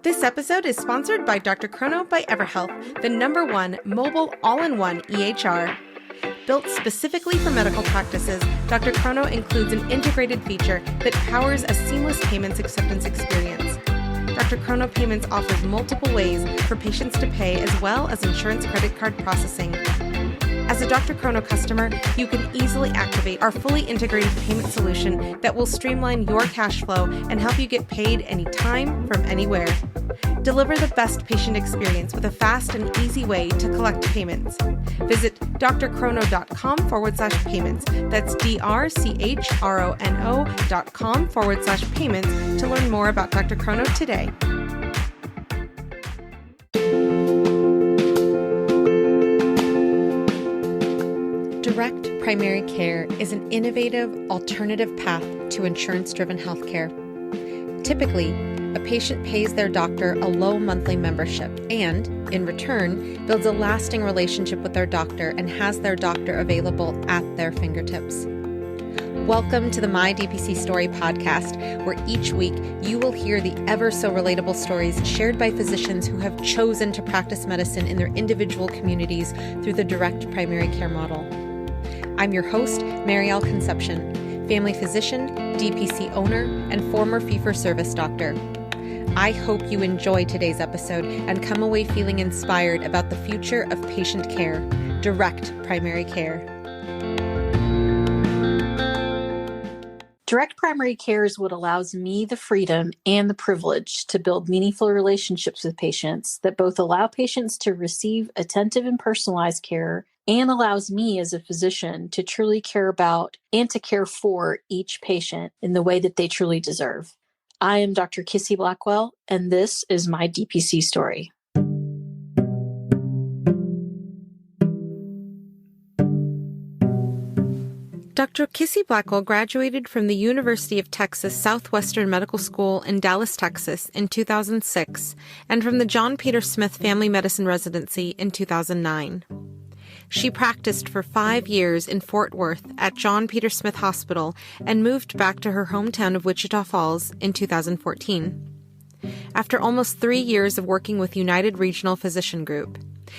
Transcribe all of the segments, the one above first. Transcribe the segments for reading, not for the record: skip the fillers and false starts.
This episode is sponsored by Dr. Chrono by EverHealth, the #1 mobile all-in-one EHR. Built specifically for medical practices, Dr. Chrono includes an integrated feature that powers a seamless payments acceptance experience. Dr. Chrono Payments offers multiple ways for patients to pay as well as insurance credit card processing. As a Dr. Chrono customer, you can easily activate our fully integrated payment solution that will streamline your cash flow and help you get paid anytime from anywhere. Deliver the best patient experience with a fast and easy way to collect payments. Visit drchrono.com/payments. That's drchrono.com/payments to learn more about Dr. Chrono today. Direct primary care is an innovative, alternative path to insurance-driven healthcare. Typically, a patient pays their doctor a low monthly membership and, in return, builds a lasting relationship with their doctor and has their doctor available at their fingertips. Welcome to the My DPC Story Podcast, where each week you will hear the ever-so-relatable stories shared by physicians who have chosen to practice medicine in their individual communities through the direct primary care model. I'm your host, Maryal Concepcion, family physician, DPC owner, and former fee-for-service doctor. I hope you enjoy today's episode and come away feeling inspired about the future of patient care, direct primary care. Direct primary care is what allows me the freedom and the privilege to build meaningful relationships with patients that both allow patients to receive attentive and personalized care and allows me as a physician to truly care about and to care for each patient in the way that they truly deserve. I am Dr. Kissi Blackwell, and this is My DPC Story. Dr. Kissi Blackwell graduated from the University of Texas Southwestern Medical School in Dallas, Texas in 2006, and from the John Peter Smith Family Medicine Residency in 2009. She practiced for 5 years in Fort Worth at John Peter Smith Hospital and moved back to her hometown of Wichita Falls in 2014. After almost 3 years of working with United Regional Physician Group,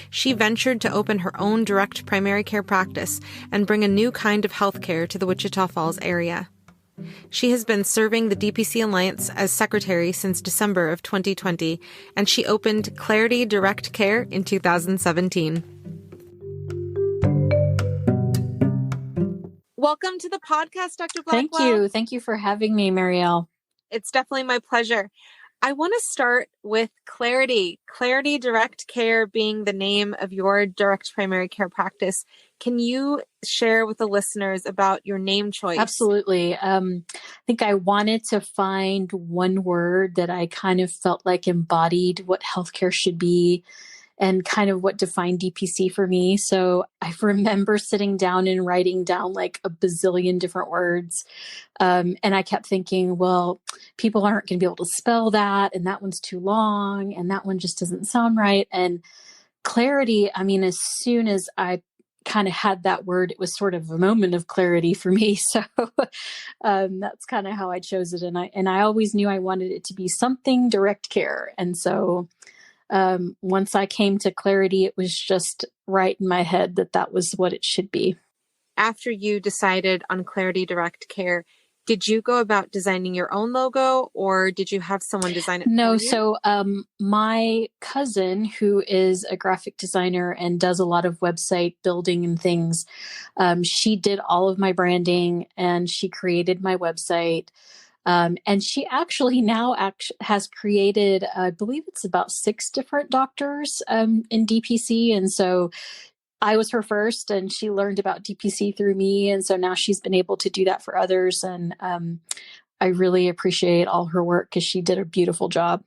she ventured to open her own direct primary care practice and bring a new kind of healthcare to the Wichita Falls area. She has been serving the DPC Alliance as secretary since December of 2020, and she opened Clarity Direct Care in 2017. Welcome to the podcast, Dr. Blackwell. Thank you for having me, Maryal. It's definitely my pleasure. I want to start with Clarity. Clarity Direct Care being the name of your direct primary care practice. Can you share with the listeners about your name choice? Absolutely. I think I wanted to find one word that I kind of felt like embodied what healthcare should be and kind of what defined DPC for me. So I remember sitting down and writing down like a bazillion different words. And I kept thinking, well, people aren't going to be able to spell that. And that one's too long. And that one just doesn't sound right. And clarity, I mean, as soon as I kind of had that word, it was sort of a moment of clarity for me. So that's kind of how I chose it. And I always knew I wanted it to be something direct care. And so once I came to Clarity, it was just right in my head that that was what it should be. After you decided on Clarity Direct Care, did you go about designing your own logo or did you have someone design it for you? No. So my cousin, who is a graphic designer and does a lot of website building and things, she did all of my branding and she created my website. And she actually now has created, I believe it's about 6 different doctors in DPC. And so I was her first and she learned about DPC through me. And so now she's been able to do that for others. And I really appreciate all her work because she did a beautiful job.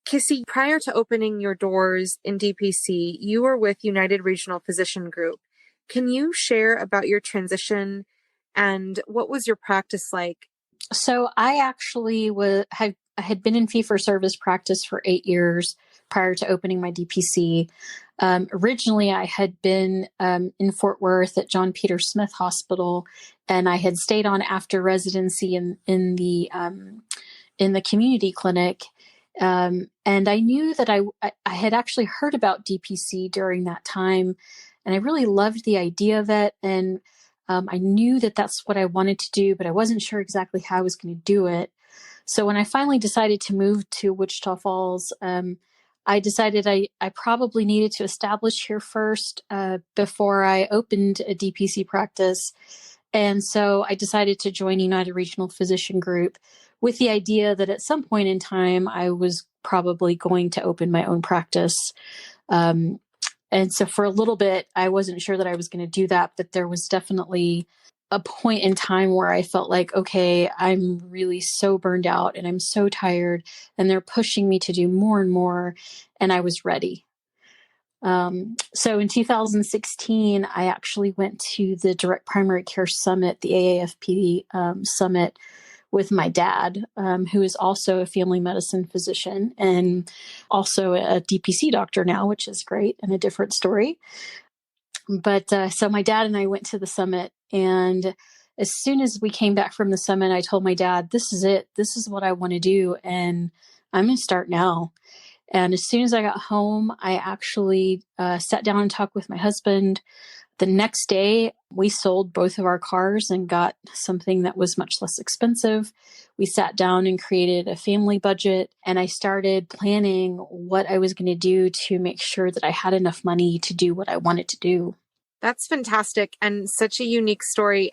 Kissi, prior to opening your doors in DPC, you were with United Regional Physician Group. Can you share about your transition and what was your practice like? So I actually I had been in fee-for-service practice for 8 years prior to opening my DPC. Originally, I had been in Fort Worth at John Peter Smith Hospital, and I had stayed on after residency in the community clinic. And I knew that I had actually heard about DPC during that time, and I really loved the idea of it. And I knew that that's what I wanted to do, but I wasn't sure exactly how I was going to do it. So when I finally decided to move to Wichita Falls, I decided I probably needed to establish here first before I opened a DPC practice. And so I decided to join United Regional Physician Group with the idea that at some point in time, I was probably going to open my own practice. And so for a little bit, I wasn't sure that I was going to do that, but there was definitely a point in time where I felt like, okay, I'm really so burned out and I'm so tired and they're pushing me to do more and more. And I was ready. So in 2016, I actually went to the Direct Primary Care Summit, the AAFP Summit, with my dad, who is also a family medicine physician and also a DPC doctor now, which is great and a different story. But so my dad and I went to the summit, and as soon as we came back from the summit, I told my dad, this is it. This is what I want to do. And I'm going to start now. And as soon as I got home, I actually sat down and talked with my husband. The next day, we sold both of our cars and got something that was much less expensive. We sat down and created a family budget, and I started planning what I was going to do to make sure that I had enough money to do what I wanted to do. That's fantastic and such a unique story.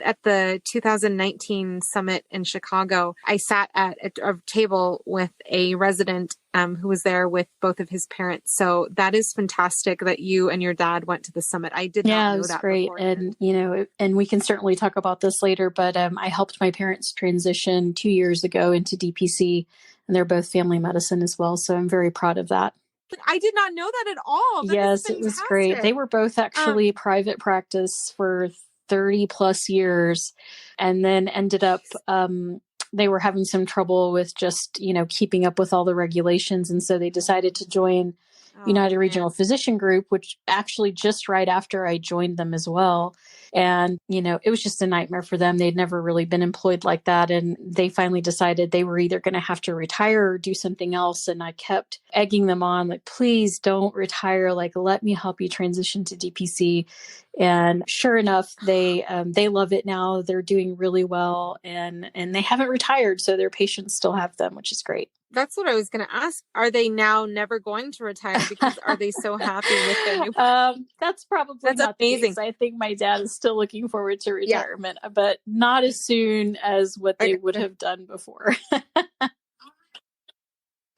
At the 2019 summit in Chicago, I sat at a table with a resident who was there with both of his parents. So that is fantastic that you and your dad went to the summit. I did not know that. Yeah, it was great. Beforehand. And, and we can certainly talk about this later, but I helped my parents transition 2 years ago into DPC, and they're both family medicine as well. So I'm very proud of that. I did not know that at all. Yes, it was great. They were both actually private practice for 30 plus years, and then ended up, they were having some trouble with just, keeping up with all the regulations. And so they decided to join United Regional Physician Group, which actually just right after I joined them as well. And, it was just a nightmare for them. They'd never really been employed like that. And they finally decided they were either going to have to retire or do something else. And I kept egging them on, like, please don't retire. Like, let me help you transition to DPC. And sure enough, they love it now. They're doing really well, and they haven't retired. So their patients still have them, which is great. That's what I was going to ask. Are they now never going to retire because are they so happy with their new? That's probably not amazing. The case. I think my dad is still looking forward to retirement, but not as soon as what they would have done before.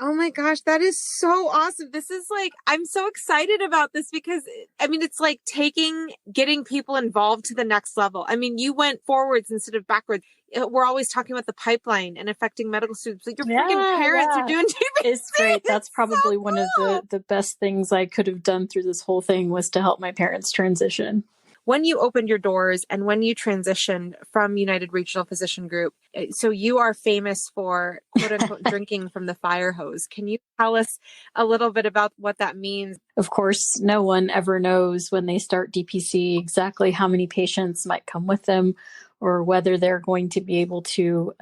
Oh my gosh, that is so awesome. This is I'm so excited about this because, it's like getting people involved to the next level. You went forwards instead of backwards. We're always talking about the pipeline and affecting medical students. Like your freaking parents are doing DPC. It's great. That's probably one of the best things I could have done through this whole thing was to help my parents transition. When you opened your doors and when you transitioned from United Regional Physician Group, so you are famous for quote unquote drinking from the fire hose. Can you tell us a little bit about what that means? Of course, no one ever knows when they start DPC exactly how many patients might come with them or whether they're going to be able to,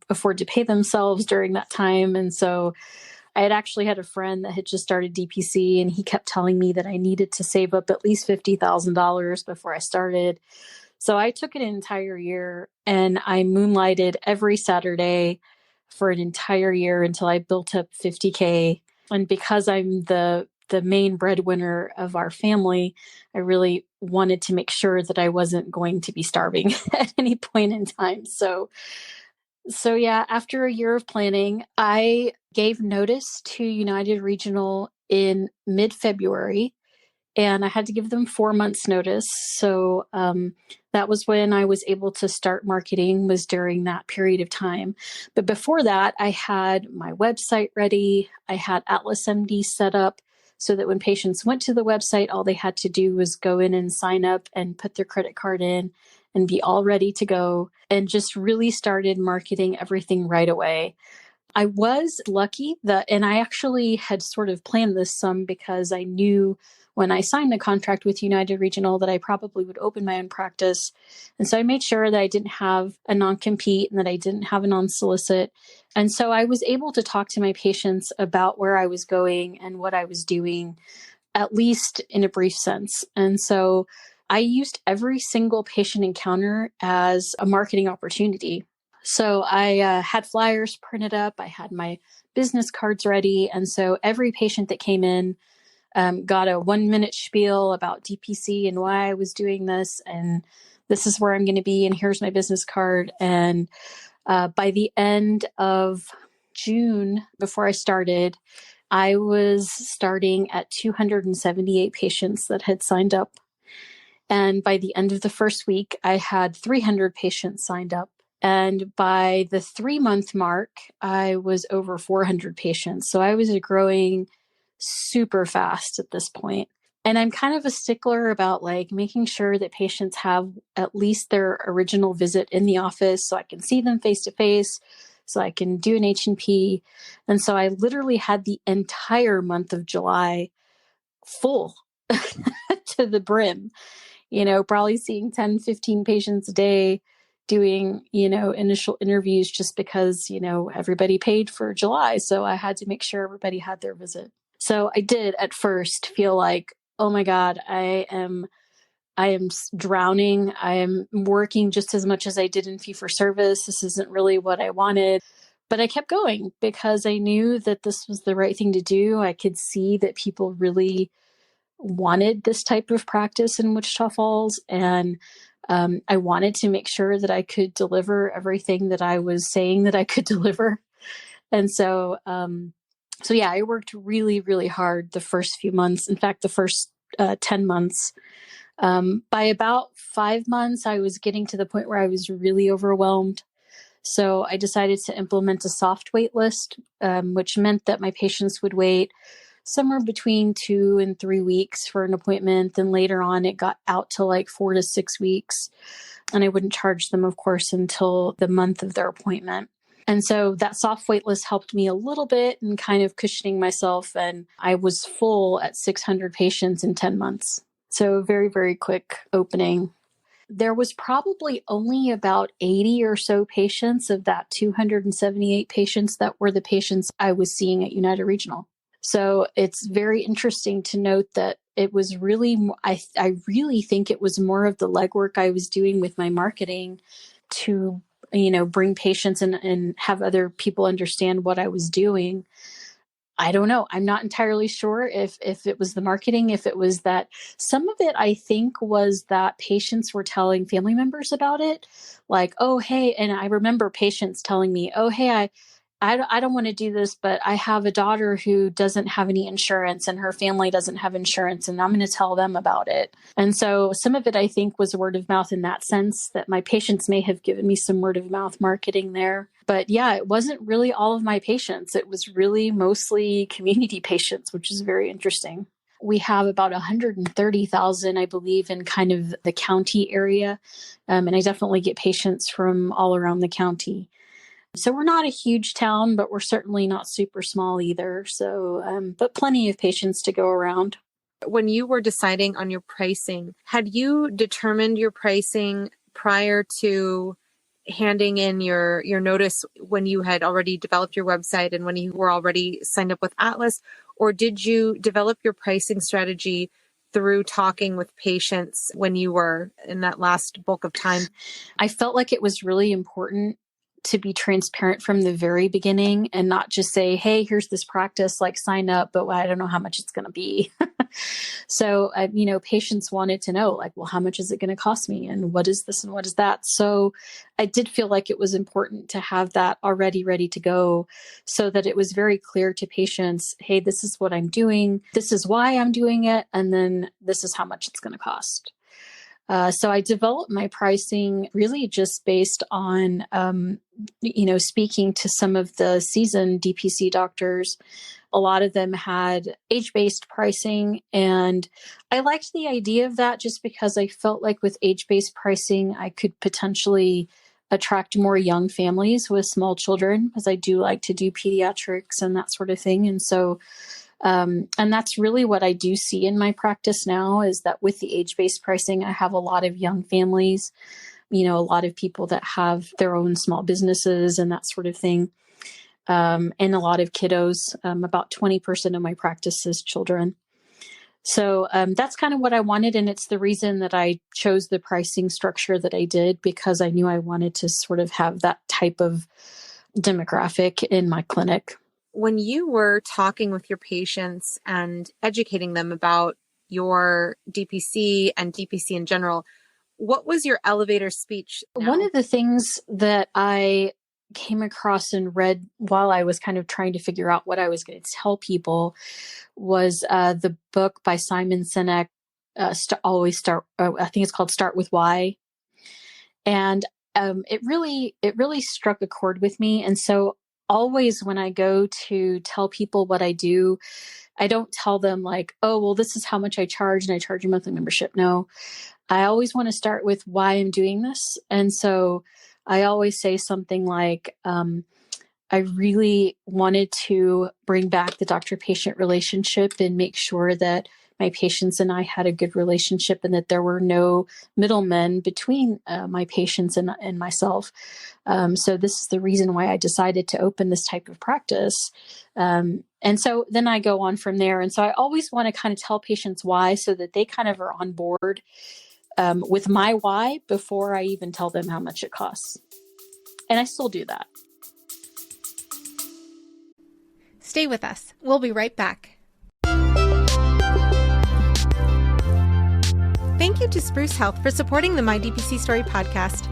afford to pay themselves during that time. And so I had actually had a friend that had just started DPC, and he kept telling me that I needed to save up at least $50,000 before I started. So I took an entire year and I moonlighted every Saturday for an entire year until I built up $50K. And because I'm the main breadwinner of our family, I really wanted to make sure that I wasn't going to be starving at any point in time. So yeah, after a year of planning, I gave notice to United Regional in mid-February, and I had to give them 4 months notice. So that was when I was able to start marketing, was during that period of time. But before that, I had my website ready. I had Atlas MD set up so that when patients went to the website, all they had to do was go in and sign up and put their credit card in and be all ready to go, and just really started marketing everything right away. I was lucky and I actually had sort of planned this some because I knew when I signed the contract with United Regional that I probably would open my own practice. And so I made sure that I didn't have a non-compete and that I didn't have a non-solicit. And so I was able to talk to my patients about where I was going and what I was doing, at least in a brief sense. And so I used every single patient encounter as a marketing opportunity. So I had flyers printed up. I had my business cards ready. And so every patient that came in got a 1-minute spiel about DPC and why I was doing this. And this is where I'm going to be. And here's my business card. And by the end of June, before I started, I was starting at 278 patients that had signed up. And by the end of the first week, I had 300 patients signed up. And by the 3-month mark, I was over 400 patients. So I was growing super fast at this point. And I'm kind of a stickler about like making sure that patients have at least their original visit in the office so I can see them face to face, so I can do an H&P. And so I literally had the entire month of July full to the brim, probably seeing 10, 15 patients a day, doing, initial interviews just because, everybody paid for July. So I had to make sure everybody had their visit. So I did at first feel like, oh my God, I am drowning. I am working just as much as I did in fee for service. This isn't really what I wanted. But I kept going because I knew that this was the right thing to do. I could see that people really wanted this type of practice in Wichita Falls. And I wanted to make sure that I could deliver everything that I was saying that I could deliver. And so yeah, I worked really, really hard the first few months. In fact, the first 10 months. By about 5 months, I was getting to the point where I was really overwhelmed. So I decided to implement a soft wait list, which meant that my patients would wait somewhere between 2 and 3 weeks for an appointment. Then later on, it got out to like 4 to 6 weeks. And I wouldn't charge them, of course, until the month of their appointment. And so that soft wait list helped me a little bit in kind of cushioning myself. And I was full at 600 patients in 10 months. So very, very quick opening. There was probably only about 80 or so patients of that 278 patients that were the patients I was seeing at United Regional. So it's very interesting to note that it was really, I really think it was more of the legwork I was doing with my marketing to, bring patients and have other people understand what I was doing. I don't know. I'm not entirely sure if it was the marketing, if it was that. Some of it, I think, was that patients were telling family members about it. Like, oh, hey, and I remember patients telling me, oh, hey, I don't want to do this, but I have a daughter who doesn't have any insurance and her family doesn't have insurance, and I'm going to tell them about it. And so some of it, I think, was word of mouth in that sense, that my patients may have given me some word of mouth marketing there. But yeah, it wasn't really all of my patients. It was really mostly community patients, which is very interesting. We have about 130,000, I believe, in kind of the county area. And I definitely get patients from all around the county. So we're not a huge town, but we're certainly not super small either. So, but plenty of patients to go around. When you were deciding on your pricing, had you determined your pricing prior to handing in your notice when you had already developed your website and when you were already signed up with Atlas? Or did you develop your pricing strategy through talking with patients when you were in that last bulk of time? I felt like it was really important to be transparent from the very beginning and not just say, hey, here's this practice, like sign up, but I don't know how much it's going to be. So, patients wanted to know, like, well, how much is it going to cost me? And what is this and what is that? So I did feel like it was important to have that already ready to go so that it was very clear to patients, hey, this is what I'm doing. This is why I'm doing it. And then this is how much it's going to cost. So I developed my pricing really just based on, speaking to some of the seasoned DPC doctors. A lot of them had age-based pricing, and I liked the idea of that just because I felt like with age-based pricing, I could potentially attract more young families with small children, because I do like to do pediatrics and that sort of thing. And so, and that's really what I do see in my practice now, is that with the age-based pricing, I have a lot of young families, a lot of people that have their own small businesses and that sort of thing. And a lot of kiddos. About 20% of my practice is children. So that's kind of what I wanted. And it's the reason that I chose the pricing structure that I did, because I knew I wanted to sort of have that type of demographic in my clinic. When you were talking with your patients and educating them about your DPC and DPC in general, what was your elevator speech now? One of the things that I came across and read while I was kind of trying to figure out what I was going to tell people was the book by Simon Sinek, I think it's called Start With Why. And it really struck a chord with me. And so always when I go to tell people what I do, I don't tell them like, oh, well, this is how much I charge and I charge a monthly membership. No, I always want to start with why I'm doing this. And so I always say something like, I really wanted to bring back the doctor-patient relationship and make sure that my patients and I had a good relationship and that there were no middlemen between my patients and myself. So this is the reason why I decided to open this type of practice. And so then I go on from there. And so I always want to kind of tell patients why, so that they kind of are on board with my why before I even tell them how much it costs. And I still do that. Stay with us. We'll be right back. Thank you to Spruce Health for supporting the My DPC Story podcast.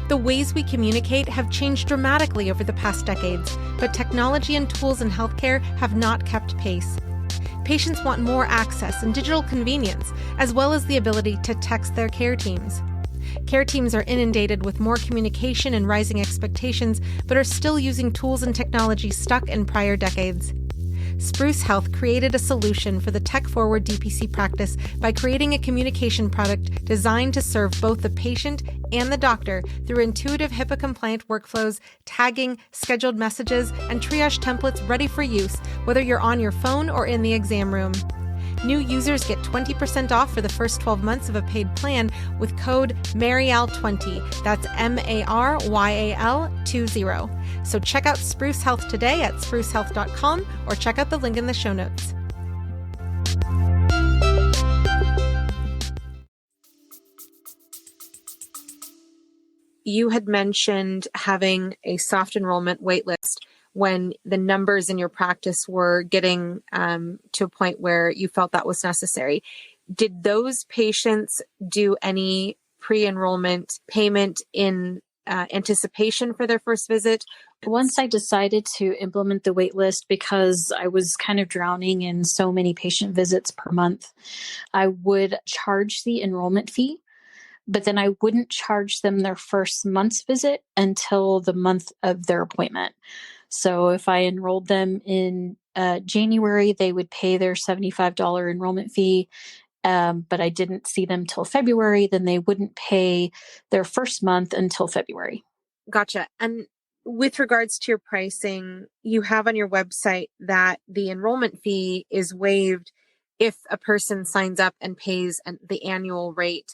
The ways we communicate have changed dramatically over the past decades, but technology and tools in healthcare have not kept pace. Patients want more access and digital convenience, as well as the ability to text their care teams. Care teams are inundated with more communication and rising expectations, but are still using tools and technology stuck in prior decades. Spruce Health created a solution for the tech-forward DPC practice by creating a communication product designed to serve both the patient and the doctor through intuitive HIPAA-compliant workflows, tagging, scheduled messages, and triage templates ready for use, whether you're on your phone or in the exam room. New users get 20% off for the first 12 months of a paid plan with code Maryal20. That's MARYAL20. So check out Spruce Health today at sprucehealth.com or check out the link in the show notes. You had mentioned having a soft enrollment waitlist when the numbers in your practice were getting to a point where you felt that was necessary. Did those patients do any pre-enrollment payment in anticipation for their first visit? Once I decided to implement the wait list, because I was kind of drowning in so many patient visits per month, I would charge the enrollment fee, but then I wouldn't charge them their first month's visit until the month of their appointment. So if I enrolled them in January, they would pay their $75 enrollment fee, but I didn't see them till February, then they wouldn't pay their first month until February. Gotcha. And with regards to your pricing, you have on your website that the enrollment fee is waived if a person signs up and pays the annual rate.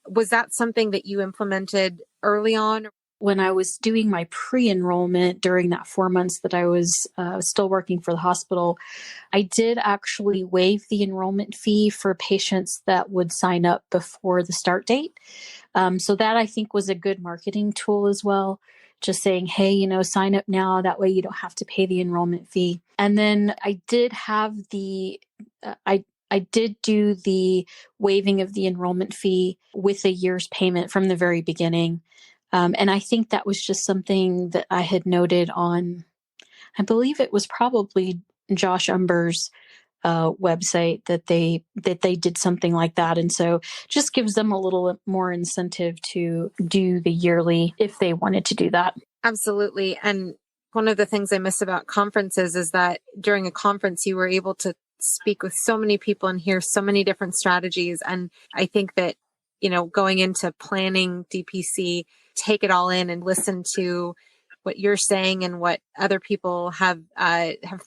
Was that something that you implemented early on? When I was doing my pre-enrollment during that 4 months that I was still working for the hospital, I did actually waive the enrollment fee for patients that would sign up before the start date. So that I think was a good marketing tool as well. Just saying, hey, sign up now. That way you don't have to pay the enrollment fee. And then I did have I did do the waiving of the enrollment fee with a year's payment from the very beginning. And I think that was just something that I had noted on, I believe it was probably Josh Umber's website that they did something like that. And so just gives them a little more incentive to do the yearly if they wanted to do that. Absolutely. And one of the things I miss about conferences is that during a conference, you were able to speak with so many people and hear so many different strategies. And I think that, going into planning DPC, take it all in and listen to what you're saying and what other people have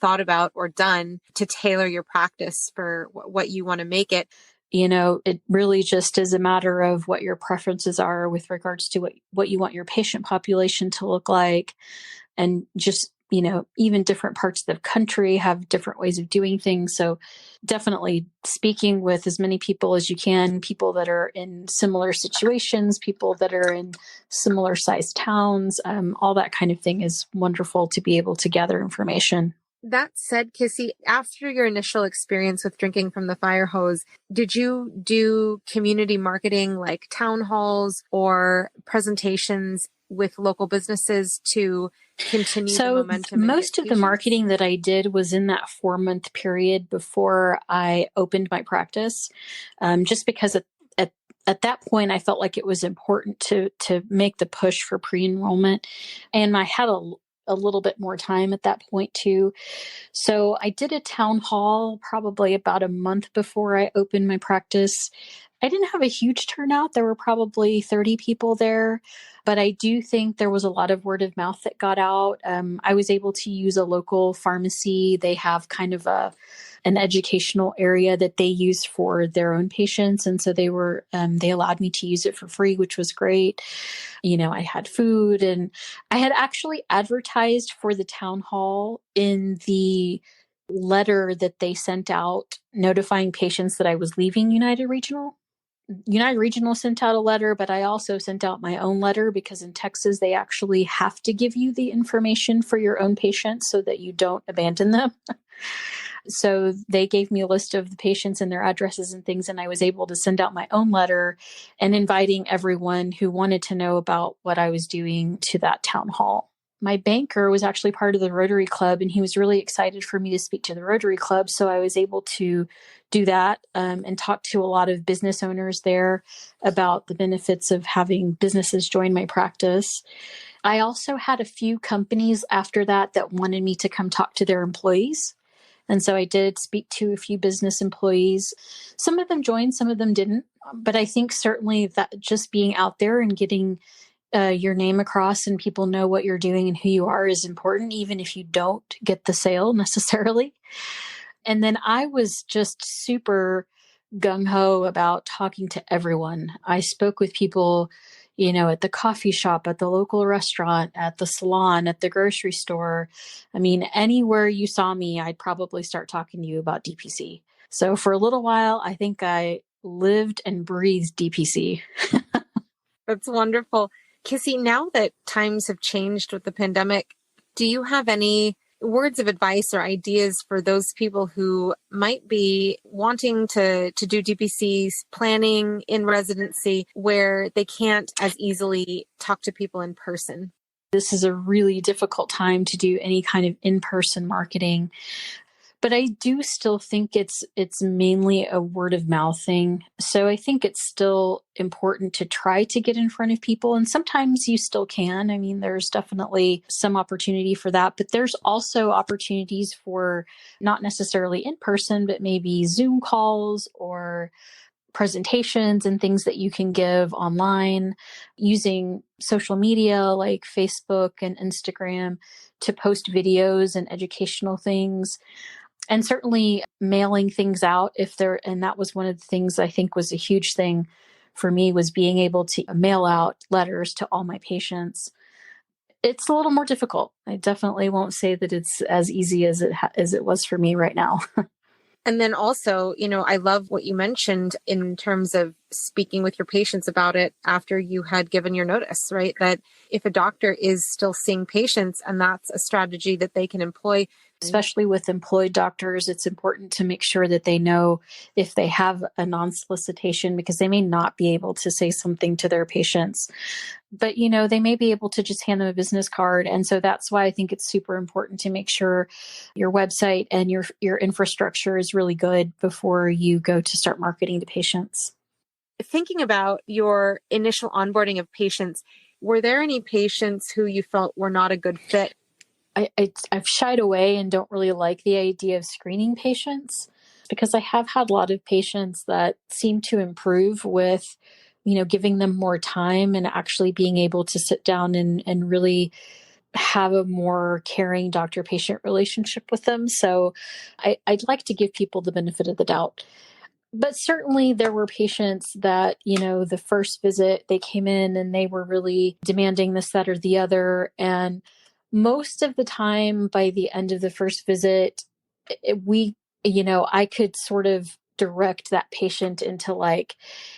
thought about or done to tailor your practice for what you want to make it. It really just is a matter of what your preferences are with regards to what you want your patient population to look like. And just, even different parts of the country have different ways of doing things. So definitely speaking with as many people as you can, people that are in similar situations, people that are in similar sized towns, all that kind of thing is wonderful to be able to gather information. That said, Kissi, after your initial experience with drinking from the fire hose, did you do community marketing like town halls or presentations with local businesses to continue the momentum? So most of the marketing that I did was in that 4-month period before I opened my practice, just because at that point I felt like it was important to make the push for pre-enrollment, and I had a little bit more time at that point too. So I did a town hall probably about a month before I opened my practice. I didn't have a huge turnout. There were probably 30 people there, but I do think there was a lot of word of mouth that got out. I was able to use a local pharmacy. They have kind of an educational area that they use for their own patients. And so they allowed me to use it for free, which was great. I had food, and I had actually advertised for the town hall in the letter that they sent out notifying patients that I was leaving United Regional. United Regional sent out a letter, but I also sent out my own letter because in Texas, they actually have to give you the information for your own patients so that you don't abandon them. So they gave me a list of the patients and their addresses and things, and I was able to send out my own letter and inviting everyone who wanted to know about what I was doing to that town hall. My banker was actually part of the Rotary Club, and he was really excited for me to speak to the Rotary Club. So I was able to do that and talk to a lot of business owners there about the benefits of having businesses join my practice. I also had a few companies after that wanted me to come talk to their employees. And so I did speak to a few business employees. Some of them joined, some of them didn't. But I think certainly that just being out there and getting your name across and people know what you're doing and who you are is important, even if you don't get the sale necessarily. And then I was just super gung-ho about talking to everyone. I spoke with people, at the coffee shop, at the local restaurant, at the salon, at the grocery store. I mean, anywhere you saw me, I'd probably start talking to you about DPC. So for a little while, I think I lived and breathed DPC. That's wonderful. Kissi, now that times have changed with the pandemic, do you have any words of advice or ideas for those people who might be wanting to do DPC's planning in residency where they can't as easily talk to people in person? This is a really difficult time to do any kind of in-person marketing. But I do still think it's mainly a word of mouth thing. So I think it's still important to try to get in front of people. And sometimes you still can. I mean, there's definitely some opportunity for that. But there's also opportunities for not necessarily in person, but maybe Zoom calls or presentations and things that you can give online using social media like Facebook and Instagram to post videos and educational things. And certainly mailing things out and that was one of the things I think was a huge thing for me, was being able to mail out letters to all my patients. It's a little more difficult. I definitely won't say that it's as easy as it was for me right now. And then also, I love what you mentioned in terms of speaking with your patients about it after you had given your notice, right? That if a doctor is still seeing patients and that's a strategy that they can employ. Especially with employed doctors, it's important to make sure that they know if they have a non-solicitation, because they may not be able to say something to their patients. But, they may be able to just hand them a business card. And so that's why I think it's super important to make sure your website and your infrastructure is really good before you go to start marketing to patients. Thinking about your initial onboarding of patients, were there any patients who you felt were not a good fit? I've shied away and don't really like the idea of screening patients, because I have had a lot of patients that seem to improve with giving them more time and actually being able to sit down and really have a more caring doctor-patient relationship with them. So I'd like to give people the benefit of the doubt. But certainly there were patients that, the first visit, they came in and they were really demanding this, that, or the other. And most of the time by the end of the first visit, I could sort of direct that patient into like,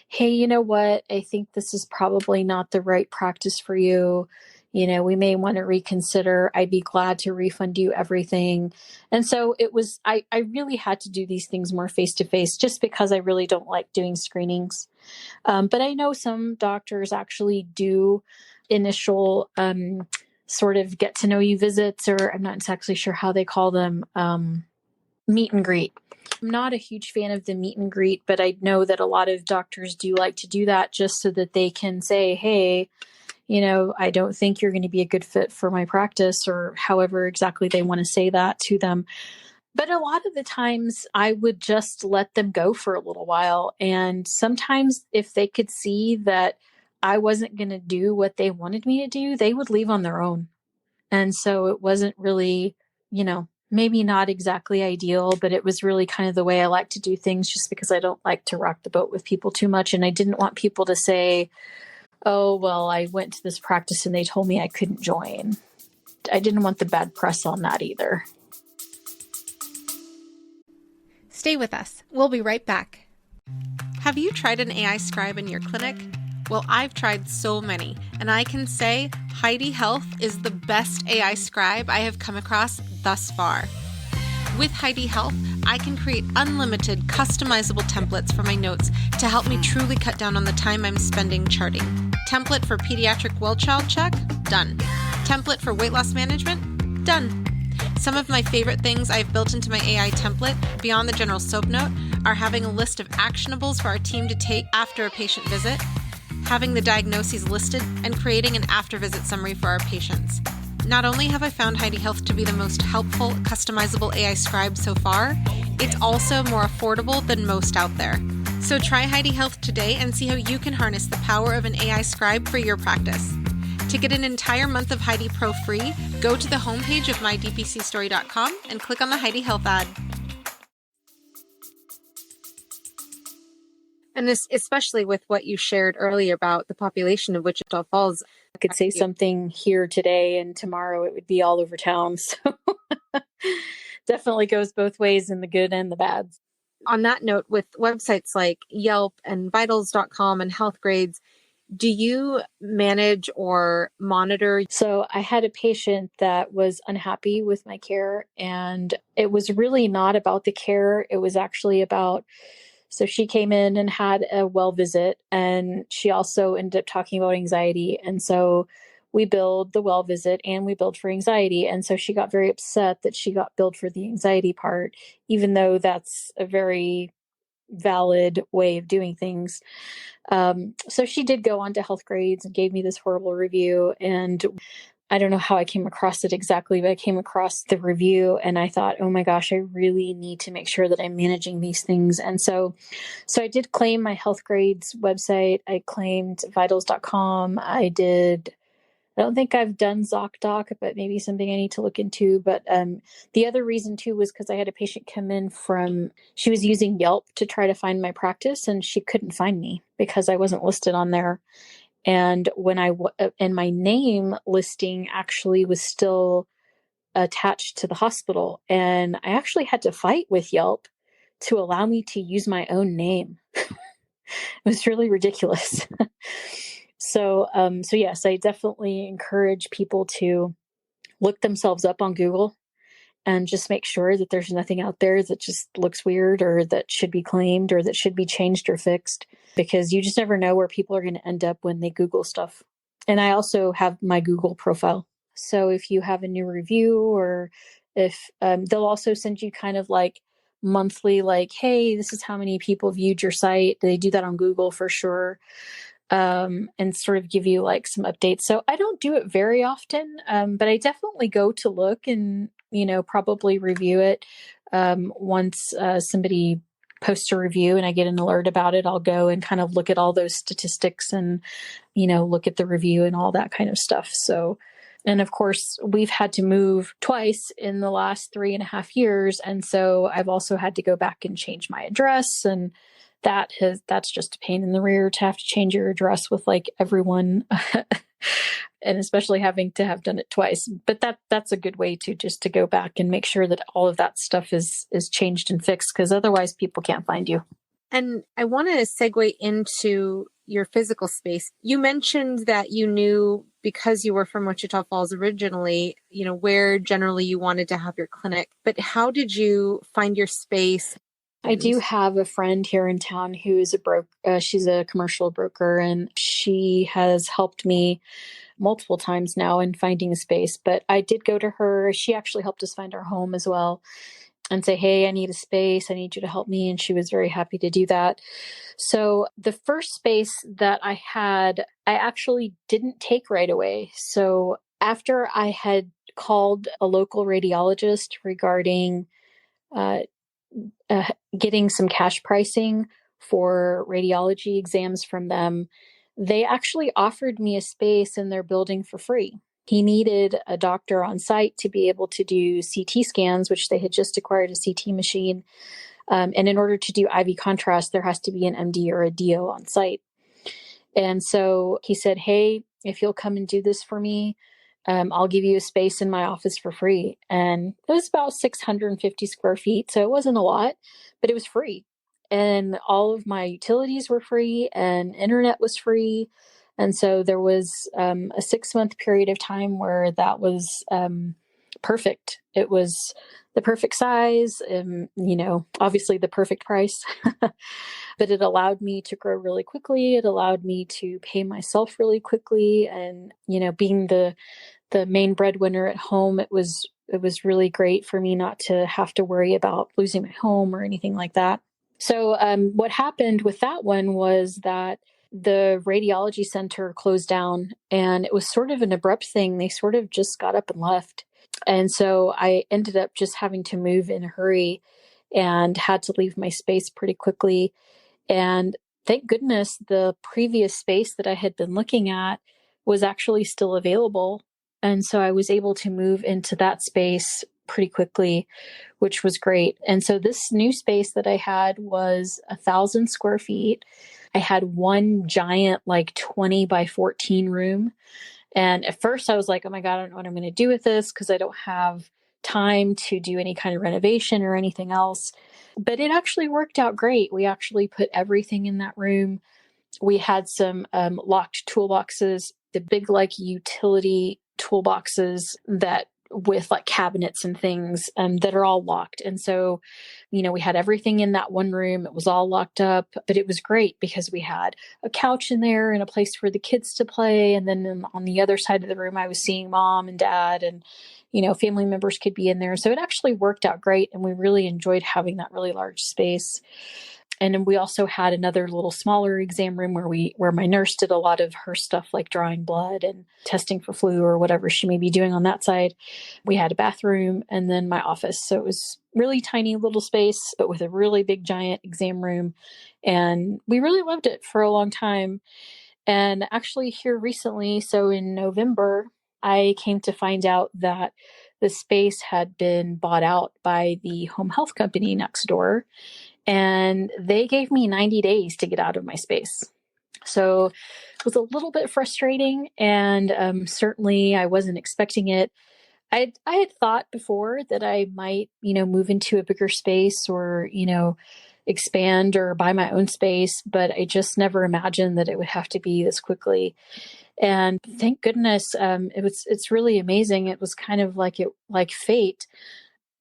hey, you know what? I think this is probably not the right practice for you. We may want to reconsider. I'd be glad to refund you everything. And so it was, I really had to do these things more face-to-face just because I really don't like doing screenings. But I know some doctors actually do initial sort of get to know you visits, or I'm not exactly sure how they call them, meet and greet. I'm not a huge fan of the meet and greet, but I know that a lot of doctors do like to do that just so that they can say, hey, I don't think you're going to be a good fit for my practice, or however exactly they want to say that to them. But a lot of the times I would just let them go for a little while. And sometimes if they could see that I wasn't going to do what they wanted me to do, they would leave on their own. And so it wasn't really, maybe not exactly ideal, but it was really kind of the way I like to do things, just because I don't like to rock the boat with people too much. And I didn't want people to say, oh, well, I went to this practice and they told me I couldn't join. I didn't want the bad press on that either. Stay with us. We'll be right back. Have you tried an AI scribe in your clinic? Well, I've tried so many, and I can say Heidi Health is the best AI scribe I have come across thus far. With Heidi Health, I can create unlimited customizable templates for my notes to help me truly cut down on the time I'm spending charting. Template for pediatric well child check? Done. Template for weight loss management? Done. Some of my favorite things I've built into my AI template, beyond the general soap note, are having a list of actionables for our team to take after a patient visit, having the diagnoses listed, and creating an after-visit summary for our patients. Not only have I found Heidi Health to be the most helpful, customizable AI scribe so far, it's also more affordable than most out there. So try Heidi Health today and see how you can harness the power of an AI scribe for your practice. To get an entire month of Heidi Pro free, go to the homepage of mydpcstory.com and click on the Heidi Health ad. And this, especially with what you shared earlier about the population of Wichita Falls. I could say something here today and tomorrow it would be all over town. So definitely goes both ways, in the good and the bad. On that note, with websites like Yelp and vitals.com and Health Grades, do you manage or monitor? So I had a patient that was unhappy with my care, and it was really not about the care. It was actually about, so she came in and had a well visit, and she also ended up talking about anxiety. And so we billed the well visit and we billed for anxiety. And so she got very upset that she got billed for the anxiety part, even though that's a very valid way of doing things. So she did go on to Health Grades and gave me this horrible review. And I don't know how I came across it exactly, but I came across the review and I thought, oh my gosh, I really need to make sure that I'm managing these things. And so I did claim my Health Grades website. I claimed vitals.com. I don't think I've done ZocDoc, but maybe something I need to look into. But the other reason too was because I had a patient come in she was using Yelp to try to find my practice, and she couldn't find me because I wasn't listed on there. And when and my name listing actually was still attached to the hospital, and I actually had to fight with Yelp to allow me to use my own name. It was really ridiculous. So yes, I definitely encourage people to look themselves up on Google and just make sure that there's nothing out there that just looks weird or that should be claimed or that should be changed or fixed, because you just never know where people are going to end up when they Google stuff. And I also have my Google profile. So if you have a new review, or if they'll also send you kind of like monthly, like, hey, this is how many people viewed your site. They do that on Google for sure. And sort of give you like some updates. So I don't do it very often, but I definitely go to look and, probably review it once somebody posts a review and I get an alert about it, I'll go and kind of look at all those statistics and, look at the review and all that kind of stuff. So, and of course, we've had to move twice in the last 3.5 years. And so I've also had to go back and change my address. And that's just a pain in the rear to have to change your address with like everyone. And especially having to have done it twice. But that's a good way to go back and make sure that all of that stuff is changed and fixed, because otherwise people can't find you. And I want to segue into your physical space. You mentioned that you knew, because you were from Wichita Falls originally, where generally you wanted to have your clinic. But how did you find your space? I do have a friend here in town who is she's a commercial broker, and she has helped me multiple times now in finding a space. But I did go to her. She actually helped us find our home as well and say, hey, I need a space. I need you to help me. And she was very happy to do that. So the first space that I had, I actually didn't take right away. So after I had called a local radiologist regarding getting some cash pricing for radiology exams from them, they actually offered me a space in their building for free. He needed a doctor on site to be able to do CT scans, which they had just acquired a CT machine. And in order to do IV contrast, there has to be an MD or a DO on site. And so he said, hey, if you'll come and do this for me, I'll give you a space in my office for free. And it was about 650 square feet. So it wasn't a lot, but it was free. And all of my utilities were free and internet was free. And so there was a 6-month period of time where that was perfect. It was the perfect size, obviously the perfect price, but it allowed me to grow really quickly. It allowed me to pay myself really quickly. And, being the main breadwinner at home, it was really great for me not to have to worry about losing my home or anything like that. So what happened with that one was that the radiology center closed down, and it was sort of an abrupt thing. They sort of just got up and left. And so I ended up just having to move in a hurry and had to leave my space pretty quickly. And thank goodness the previous space that I had been looking at was actually still available. And so I was able to move into that space pretty quickly, which was great. And so this new space that I had was 1,000 square feet. I had one giant, 20 by 14 room. And at first I was like, oh my God, I don't know what I'm going to do with this, because I don't have time to do any kind of renovation or anything else. But it actually worked out great. We actually put everything in that room. We had some locked toolboxes, the big utility toolboxes that with cabinets and things that are all locked. And so, we had everything in that one room. It was all locked up, but it was great because we had a couch in there and a place for the kids to play. And then on the other side of the room, I was seeing mom and dad, and, family members could be in there. So it actually worked out great. And we really enjoyed having that really large space. And then we also had another little smaller exam room where my nurse did a lot of her stuff, like drawing blood and testing for flu or whatever she may be doing on that side. We had a bathroom and then my office. So it was really tiny little space, but with a really big giant exam room. And we really loved it for a long time. And actually here recently, so in November, I came to find out that the space had been bought out by the home health company next door. And they gave me 90 days to get out of my space. So it was a little bit frustrating, and certainly I wasn't expecting it. I had thought before that I might, move into a bigger space or, expand or buy my own space, but I just never imagined that it would have to be this quickly. And thank goodness, it's really amazing. It was kind of like fate.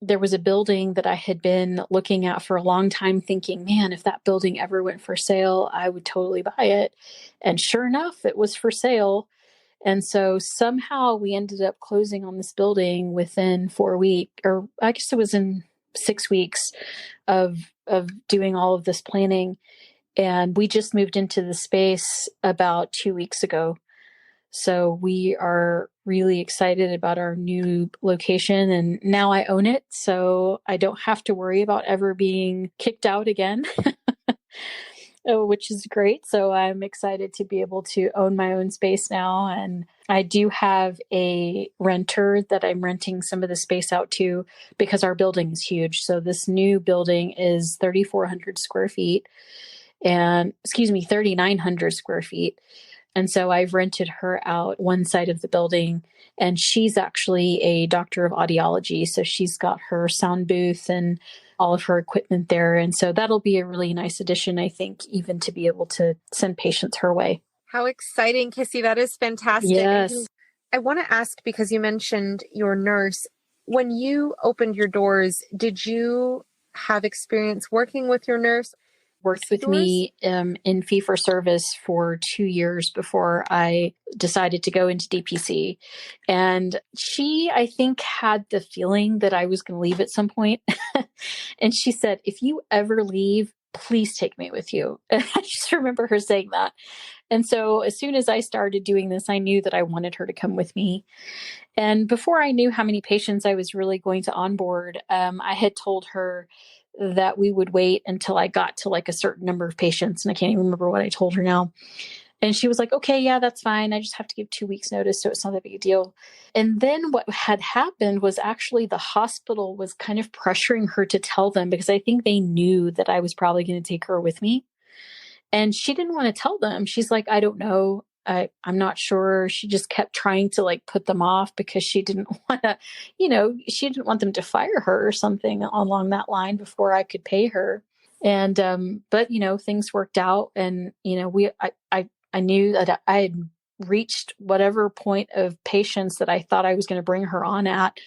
There was a building that I had been looking at for a long time thinking, man, if that building ever went for sale, I would totally buy it. And sure enough, it was for sale. And so somehow we ended up closing on this building within 4 weeks, or I guess it was in 6 weeks of doing all of this planning. And we just moved into the space about 2 weeks ago. So we are really excited about our new location, and now I own it. So I don't have to worry about ever being kicked out again, which is great. So I'm excited to be able to own my own space now. And I do have a renter that I'm renting some of the space out to because our building is huge. So this new building is 3,400 square feet and 3,900 square feet. And so I've rented her out one side of the building, and she's actually a doctor of audiology. So she's got her sound booth and all of her equipment there. And so that'll be a really nice addition, I think, even to be able to send patients her way. How exciting, Kissi. That is fantastic. Yes. I want to ask, because you mentioned your nurse, when you opened your doors, did you have experience working with your nurse? Worked with me in fee-for-service for 2 years before I decided to go into DPC. And she, I think, had the feeling that I was going to leave at some point. And she said, if you ever leave, please take me with you. And I just remember her saying that. And so as soon as I started doing this, I knew that I wanted her to come with me. And before I knew how many patients I was really going to onboard, I had told her that we would wait until I got to like a certain number of patients. And I can't even remember what I told her now. And she was like, okay, yeah, that's fine. I just have to give 2 weeks notice. So it's not that big a deal. And then what had happened was actually the hospital was kind of pressuring her to tell them, because I think they knew that I was probably going to take her with me. And she didn't want to tell them. She's like, I don't know. I'm not sure. She just kept trying to like put them off because she didn't want to, she didn't want them to fire her or something along that line before I could pay her. And, but things worked out, and, I knew that I had reached whatever point of patience that I thought I was going to bring her on at.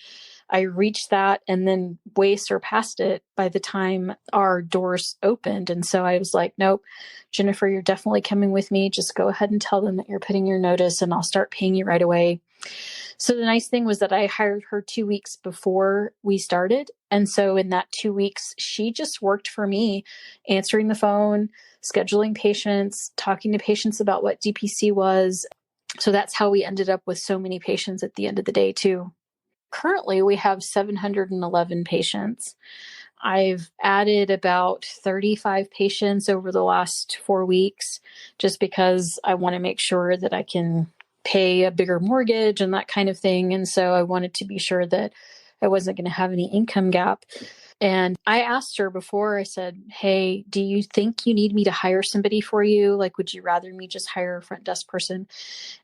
I reached that and then way surpassed it by the time our doors opened. And so I was like, nope, Jennifer, you're definitely coming with me. Just go ahead and tell them that you're putting your notice, and I'll start paying you right away. So the nice thing was that I hired her 2 weeks before we started. And so in that 2 weeks, she just worked for me, answering the phone, scheduling patients, talking to patients about what DPC was. So that's how we ended up with so many patients at the end of the day too. Currently, we have 711 patients. I've added about 35 patients over the last 4 weeks, just because I want to make sure that I can pay a bigger mortgage and that kind of thing. And so I wanted to be sure that I wasn't going to have any income gap. And I asked her before, I said, hey, do you think you need me to hire somebody for you? Like, would you rather me just hire a front desk person?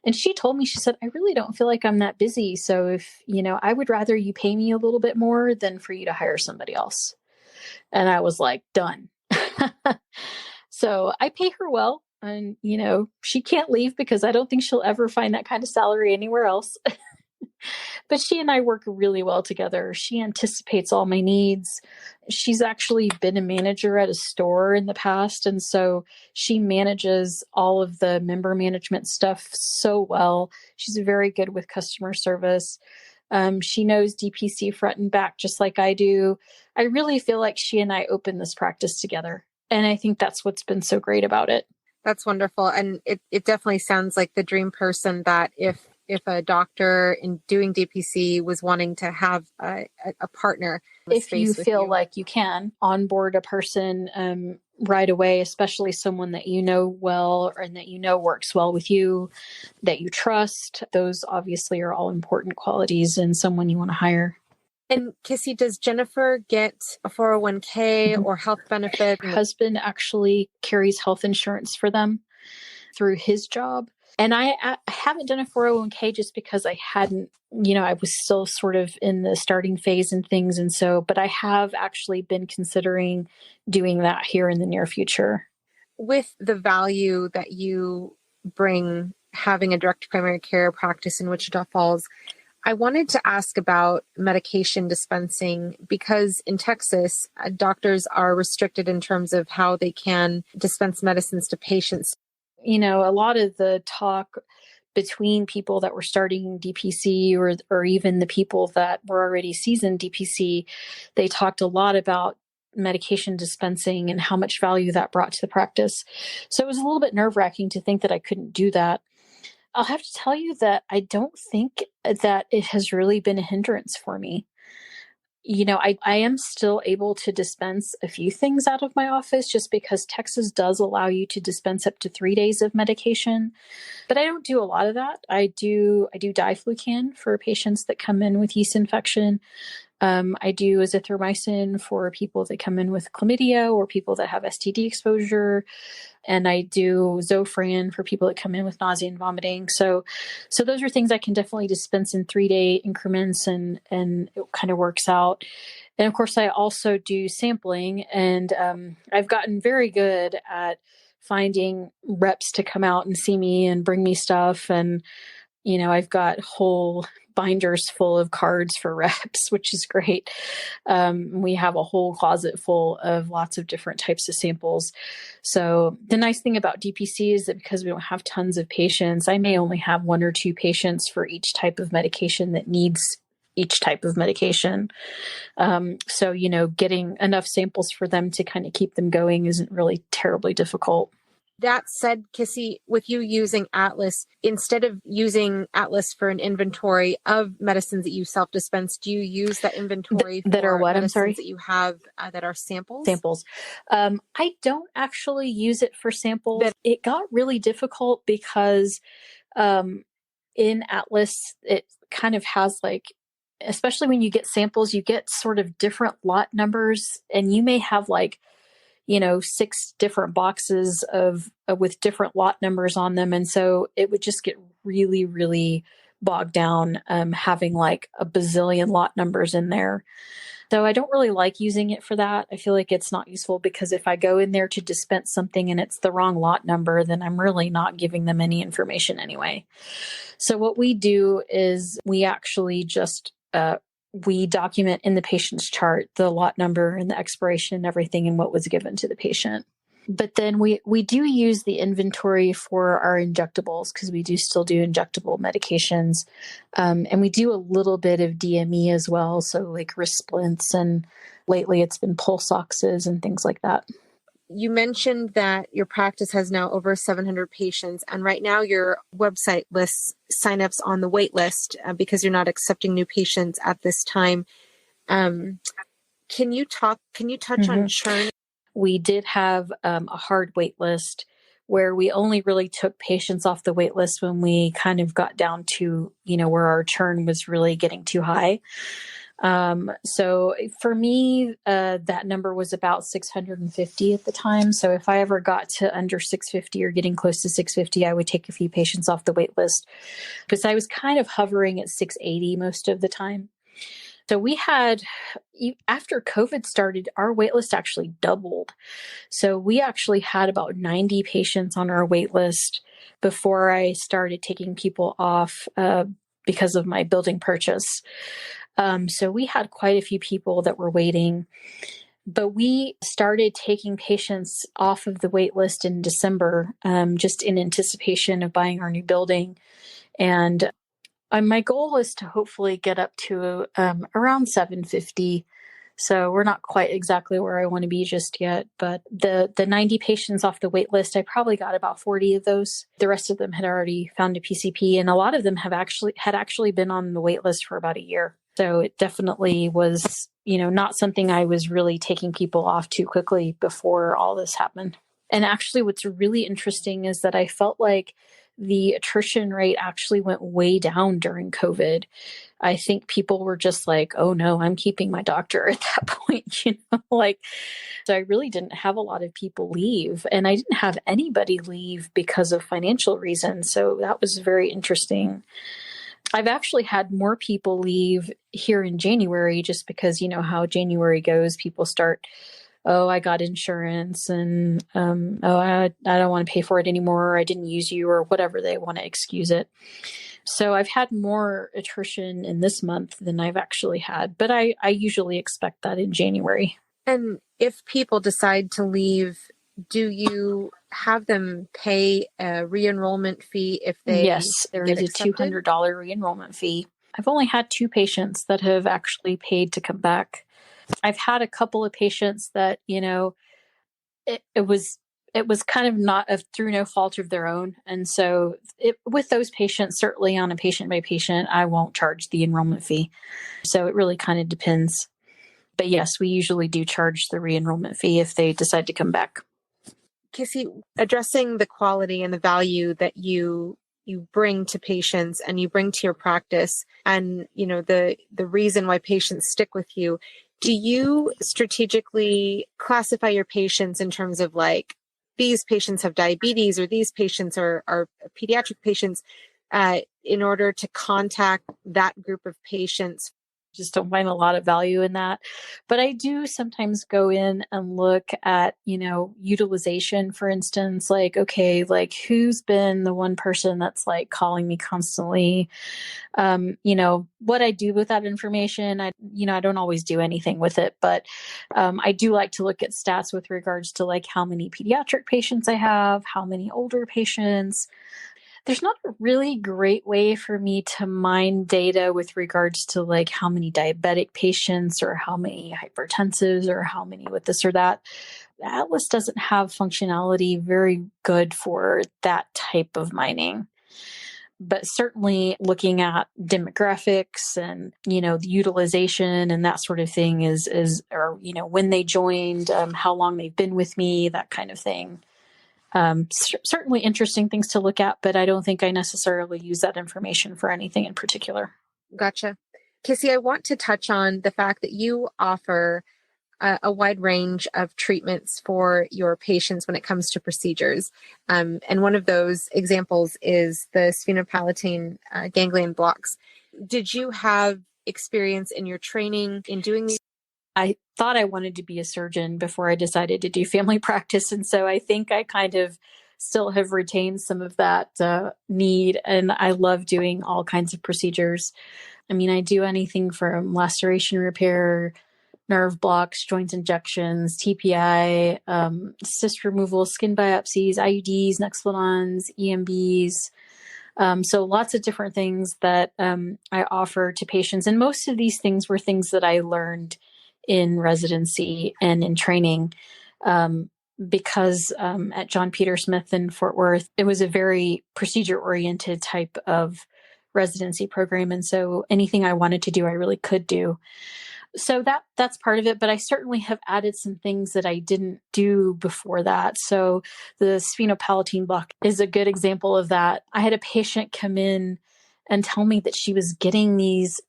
And she told me, she said, I really don't feel like I'm that busy. So if, I would rather you pay me a little bit more than for you to hire somebody else. And I was like, done. So I pay her well. And, she can't leave because I don't think she'll ever find that kind of salary anywhere else. But she and I work really well together. She anticipates all my needs. She's actually been a manager at a store in the past. And so she manages all of the member management stuff so well. She's very good with customer service. She knows DPC front and back, just like I do. I really feel like she and I opened this practice together. And I think that's what's been so great about it. That's wonderful. And it definitely sounds like the dream person that if a doctor in doing DPC was wanting to have a partner. If you feel like you can onboard a person right away, especially someone that you know well and that works well with you, that you trust, those obviously are all important qualities in someone you want to hire. And Kissi, does Jennifer get a 401k or health benefit? Her husband actually carries health insurance for them through his job. And I haven't done a 401k just because I hadn't, I was still sort of in the starting phase and things. And so, but I have actually been considering doing that here in the near future. With the value that you bring having a direct primary care practice in Wichita Falls, I wanted to ask about medication dispensing, because in Texas, doctors are restricted in terms of how they can dispense medicines to patients. A lot of the talk between people that were starting DPC or even the people that were already seasoned DPC, they talked a lot about medication dispensing and how much value that brought to the practice. So it was a little bit nerve-wracking to think that I couldn't do that. I'll have to tell you that I don't think that it has really been a hindrance for me. I am still able to dispense a few things out of my office just because Texas does allow you to dispense up to 3 days of medication. But I don't do a lot of that. I do diflucan for patients that come in with yeast infection. I do azithromycin for people that come in with chlamydia or people that have STD exposure. And I do Zofran for people that come in with nausea and vomiting. So those are things I can definitely dispense in 3-day increments, and it kind of works out. And of course, I also do sampling, and I've gotten very good at finding reps to come out and see me and bring me stuff. And I've got whole binders full of cards for reps, which is great. We have a whole closet full of lots of different types of samples. So the nice thing about DPC is that because we don't have tons of patients, I may only have 1 or 2 patients for each type of medication that needs each type of medication. So getting enough samples for them to kind of keep them going isn't really terribly difficult. That said, Kissi, with you using Atlas, instead of using Atlas for an inventory of medicines that you self-dispense, do you use that inventory that are what? medicines I'm sorry? that you have that are samples? Samples. I don't actually use it for samples. It got really difficult because in Atlas, it kind of has especially when you get samples, you get sort of different lot numbers, and you may have 6 different boxes with different lot numbers on them. And so it would just get really, really bogged down, having a bazillion lot numbers in there. So I don't really like using it for that. I feel like it's not useful because if I go in there to dispense something and it's the wrong lot number, then I'm really not giving them any information anyway. So what we do is we actually just, we document in the patient's chart the lot number and the expiration and everything and what was given to the patient. But then we do use the inventory for our injectables because we do still do injectable medications. And we do a little bit of DME as well. So like wrist splints, and lately it's been pulse oxes and things like that. You mentioned that your practice has now over 700 patients, and right now your website lists signups on the wait list because you're not accepting new patients at this time. Can you touch on churn? We did have a hard wait list where we only really took patients off the wait list when we kind of got down to, where our churn was really getting too high. So for me, that number was about 650 at the time. So if I ever got to under 650 or getting close to 650, I would take a few patients off the wait list because I was kind of hovering at 680 most of the time. So we had, after COVID started, our wait list actually doubled. So we actually had about 90 patients on our wait list before I started taking people off because of my building purchase. So we had quite a few people that were waiting, but we started taking patients off of the wait list in December, just in anticipation of buying our new building. And my goal is to hopefully get up to around 750. So we're not quite exactly where I want to be just yet, but the 90 patients off the wait list, I probably got about 40 of those. The rest of them had already found a PCP, and a lot of them had actually been on the wait list for about a year. So it definitely was, not something I was really taking people off too quickly before all this happened. And actually what's really interesting is that I felt like the attrition rate actually went way down during COVID. I think people were just like, oh no, I'm keeping my doctor at that point, so I really didn't have a lot of people leave, and I didn't have anybody leave because of financial reasons. So that was very interesting. I've actually had more people leave here in January just because, how January goes, people start, oh, I got insurance, and I don't want to pay for it anymore. I didn't use you, or whatever they want to excuse it. So I've had more attrition in this month than I've actually had, but I usually expect that in January. And if people decide to leave, do you have them pay a re-enrollment fee if they Yes, there is accepted? a $200 re-enrollment fee. I've only had 2 patients that have actually paid to come back. I've had a couple of patients that, it was it was kind of not through no fault of their own. And so with those patients, certainly on a patient by patient, I won't charge the enrollment fee. So it really kind of depends. But yes, we usually do charge the re-enrollment fee if they decide to come back. Kissi, addressing the quality and the value that you bring to patients and you bring to your practice, and the reason why patients stick with you, do you strategically classify your patients in terms of like, these patients have diabetes or these patients are pediatric patients, in order to contact that group of patients? Just don't find a lot of value in that. But I do sometimes go in and look at, utilization, for instance, like, okay, like who's been the one person that's like calling me constantly? What I do with that information, I don't always do anything with it, but I do like to look at stats with regards to like how many pediatric patients I have, how many older patients. There's not a really great way for me to mine data with regards to like how many diabetic patients or how many hypertensives or how many with this or that. Atlas doesn't have functionality very good for that type of mining. But certainly looking at demographics and, the utilization and that sort of thing or when they joined, how long they've been with me, that kind of thing. Certainly interesting things to look at, but I don't think I necessarily use that information for anything in particular. Gotcha. Kissi, I want to touch on the fact that you offer a wide range of treatments for your patients when it comes to procedures. And one of those examples is the sphenopalatine ganglion blocks. Did you have experience in your training in doing these? I thought I wanted to be a surgeon before I decided to do family practice. And so I think I kind of still have retained some of that need. And I love doing all kinds of procedures. I mean, I do anything from laceration repair, nerve blocks, joint injections, TPI, cyst removal, skin biopsies, IUDs, Nexplanons, EMBs. So lots of different things that I offer to patients. And most of these things were things that I learned in residency and in training, because at John Peter Smith in Fort Worth, it was a very procedure-oriented type of residency program. And so anything I wanted to do, I really could do. So that's part of it, but I certainly have added some things that I didn't do before that. So the sphenopalatine block is a good example of that. I had a patient come in and tell me that she was getting these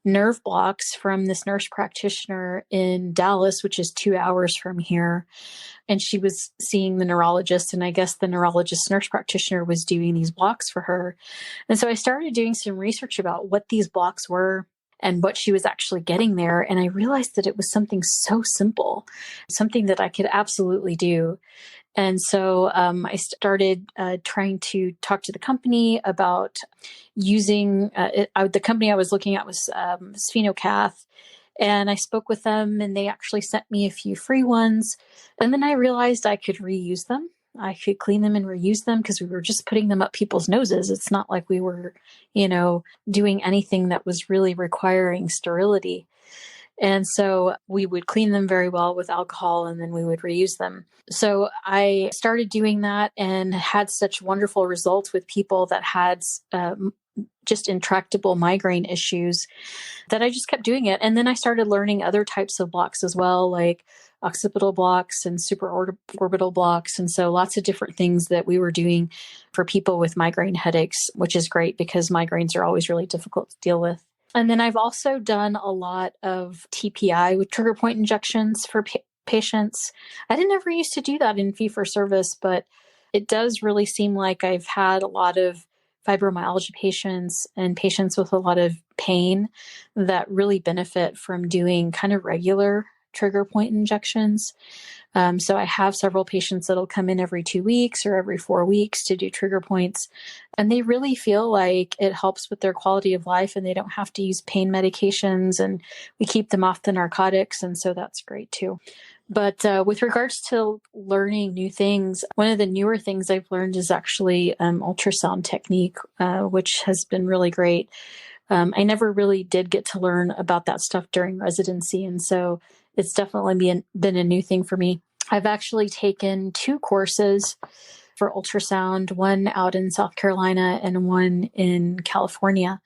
nerve blocks from this nurse practitioner in Dallas, which is 2 hours from here. And she was seeing the neurologist, and I guess the neurologist nurse practitioner was doing these blocks for her. And so I started doing some research about what these blocks were and what she was actually getting there. And I realized that it was something so simple, something that I could absolutely do. And so I started trying to talk to the company about using the company I was looking at was Sphenocath. And I spoke with them, and they actually sent me a few free ones. And then I realized I could reuse them. I could clean them and reuse them because we were just putting them up people's noses. It's not like we were, doing anything that was really requiring sterility. And so we would clean them very well with alcohol, and then we would reuse them. So I started doing that and had such wonderful results with people that had just intractable migraine issues that I just kept doing it. And then I started learning other types of blocks as well, like occipital blocks and supraorbital blocks. And so lots of different things that we were doing for people with migraine headaches, which is great because migraines are always really difficult to deal with. And then I've also done a lot of TPI with trigger point injections for patients. I didn't ever used to do that in fee-for-service, but it does really seem like I've had a lot of fibromyalgia patients and patients with a lot of pain that really benefit from doing kind of regular trigger point injections. So I have several patients that'll come in every 2 weeks or every 4 weeks to do trigger points. And they really feel like it helps with their quality of life, and they don't have to use pain medications, and we keep them off the narcotics. And so that's great too. But with regards to learning new things, one of the newer things I've learned is actually ultrasound technique, which has been really great. I never really did get to learn about that stuff during residency. And so it's definitely been a new thing for me. I've actually taken 2 courses for ultrasound, one out in South Carolina and one in California.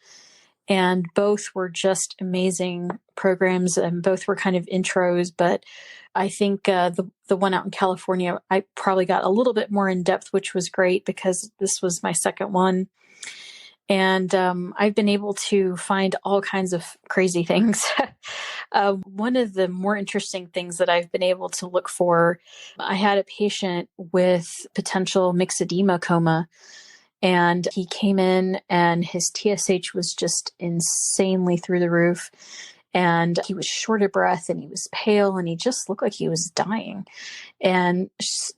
And both were just amazing programs, and both were kind of intros. But I think the one out in California, I probably got a little bit more in depth, which was great because this was my second one. And I've been able to find all kinds of crazy things. One of the more interesting things that I've been able to look for, I had a patient with potential myxedema coma. And he came in and his TSH was just insanely through the roof. And he was short of breath and he was pale and he just looked like he was dying. And,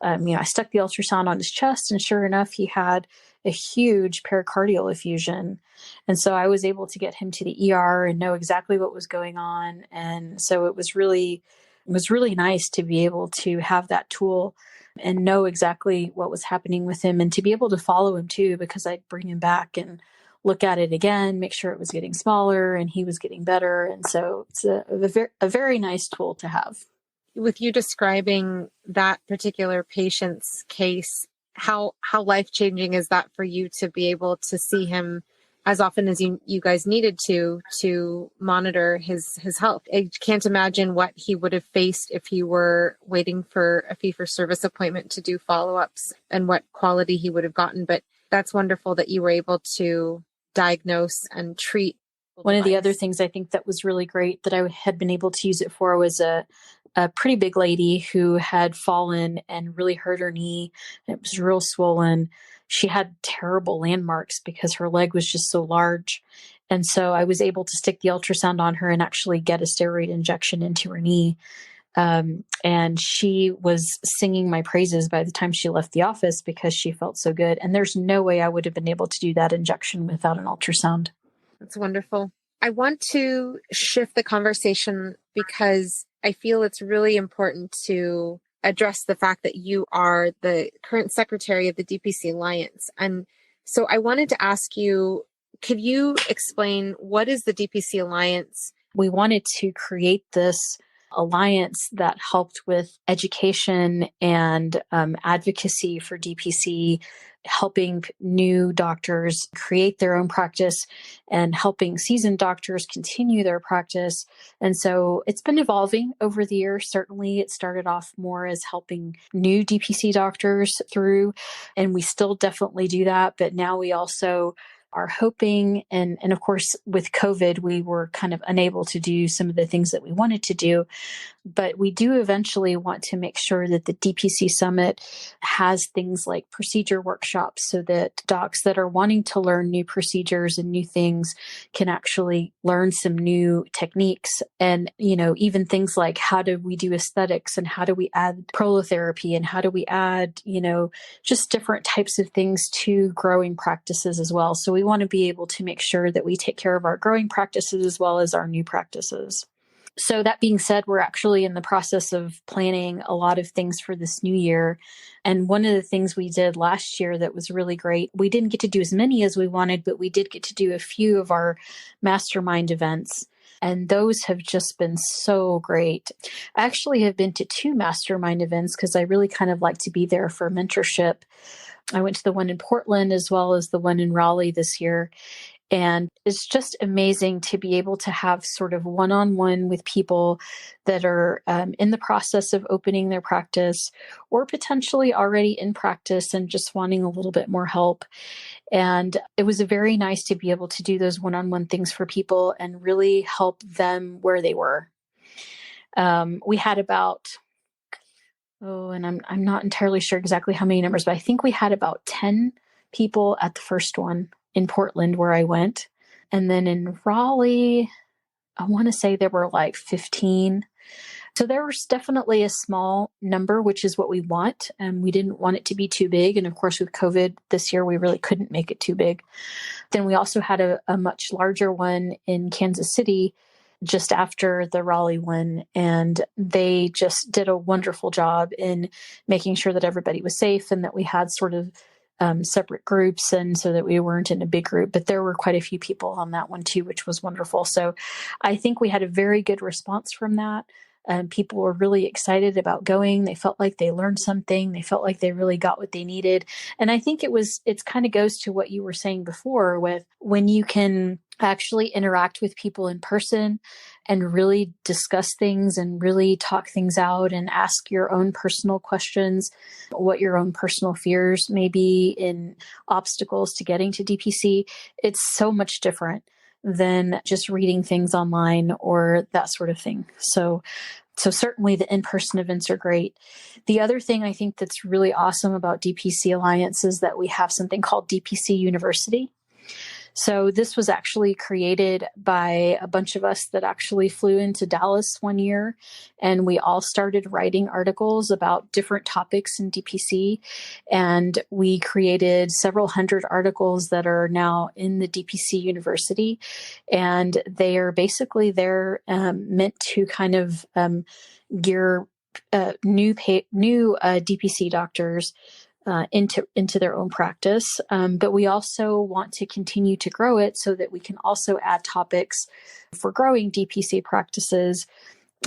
I stuck the ultrasound on his chest and sure enough, he had a huge pericardial effusion. And so I was able to get him to the ER and know exactly what was going on. And so it was really nice to be able to have that tool and know exactly what was happening with him and to be able to follow him too, because I'd bring him back and look at it again, make sure it was getting smaller and he was getting better. And so it's a very nice tool to have. With you describing that particular patient's case, how life-changing is that for you to be able to see him as often as you guys needed to monitor his health? I can't imagine what he would have faced if he were waiting for a fee-for-service appointment to do follow-ups and what quality he would have gotten. But that's wonderful that you were able to diagnose and treat. One of the other things I think that was really great that I had been able to use it for was a pretty big lady who had fallen and really hurt her knee. It was real swollen. She had terrible landmarks because her leg was just so large. And so I was able to stick the ultrasound on her and actually get a steroid injection into her knee. And she was singing my praises by the time she left the office because she felt so good. And there's no way I would have been able to do that injection without an ultrasound. That's wonderful. I want to shift the conversation because I feel it's really important to address the fact that you are the current secretary of the DPC Alliance. And so I wanted to ask you, could you explain what is the DPC Alliance? We wanted to create this alliance that helped with education and advocacy for DPC, helping new doctors create their own practice and helping seasoned doctors continue their practice. And so it's been evolving over the years. Certainly it started off more as helping new DPC doctors through, and we still definitely do that. But now we also are hoping, and of course with COVID, we were kind of unable to do some of the things that we wanted to do, but we do eventually want to make sure that the DPC Summit has things like procedure workshops so that docs that are wanting to learn new procedures and new things can actually learn some new techniques. And, even things like how do we do aesthetics and how do we add prolotherapy and how do we add, just different types of things to growing practices as well. So we want to be able to make sure that we take care of our growing practices as well as our new practices. So that being said, we're actually in the process of planning a lot of things for this new year. And one of the things we did last year that was really great, we didn't get to do as many as we wanted, but we did get to do a few of our mastermind events. And those have just been so great. I actually have been to 2 mastermind events because I really kind of like to be there for mentorship. I went to the one in Portland as well as the one in Raleigh this year. And it's just amazing to be able to have sort of one-on-one with people that are in the process of opening their practice or potentially already in practice and just wanting a little bit more help. And it was very nice to be able to do those one-on-one things for people and really help them where they were. We had about, and I'm not entirely sure exactly how many numbers, but I think we had about 10 people at the first one in Portland where I went. And then in Raleigh, I want to say there were like 15. So there was definitely a small number, which is what we want. And we didn't want it to be too big. And of course, with COVID this year, we really couldn't make it too big. Then we also had a much larger one in Kansas City just after the Raleigh one. And they just did a wonderful job in making sure that everybody was safe and that we had sort of separate groups, and so that we weren't in a big group, but there were quite a few people on that one too, which was wonderful. So I think we had a very good response from that. People were really excited about going. They felt like they learned something. They felt like they really got what they needed. And I think it's kind of goes to what you were saying before with when you can actually interact with people in person and really discuss things and really talk things out and ask your own personal questions, what your own personal fears may be in obstacles to getting to DPC. It's so much different than just reading things online or that sort of thing. So certainly the in-person events are great. The other thing I think that's really awesome about DPC Alliance is that we have something called DPC University. So this was actually created by a bunch of us that actually flew into Dallas one year, and we all started writing articles about different topics in DPC. And we created several hundred articles that are now in the DPC University. And they are basically meant to kind of gear new DPC doctors into their own practice. But we also want to continue to grow it so that we can also add topics for growing DPC practices,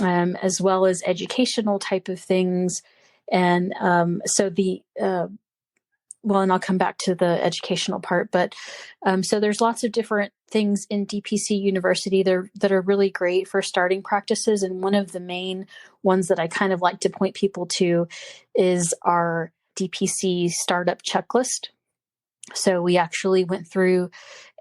as well as educational type of things. And and I'll come back to the educational part, but so there's lots of different things in DPC University that are really great for starting practices. And one of the main ones that I kind of like to point people to is our DPC startup checklist. So we actually went through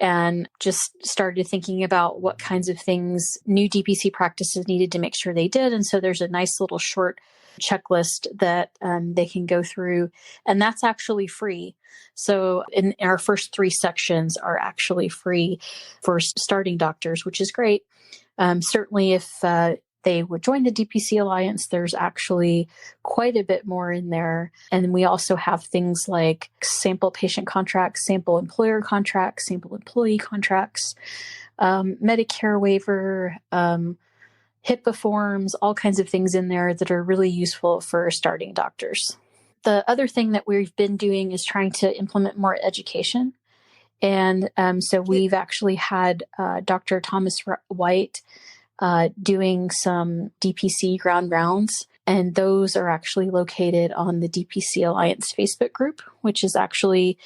and just started thinking about what kinds of things new DPC practices needed to make sure they did. And so there's a nice little short checklist that they can go through, and that's actually free. So in our first 3 sections are actually free for starting doctors, which is great. Certainly if they would join the DPC Alliance, there's actually quite a bit more in there. And we also have things like sample patient contracts, sample employer contracts, sample employee contracts, Medicare waiver, HIPAA forms, all kinds of things in there that are really useful for starting doctors. The other thing that we've been doing is trying to implement more education. And so we've actually had Dr. Thomas White doing some DPC ground rounds, and those are actually located on the DPC Alliance Facebook group, which is actually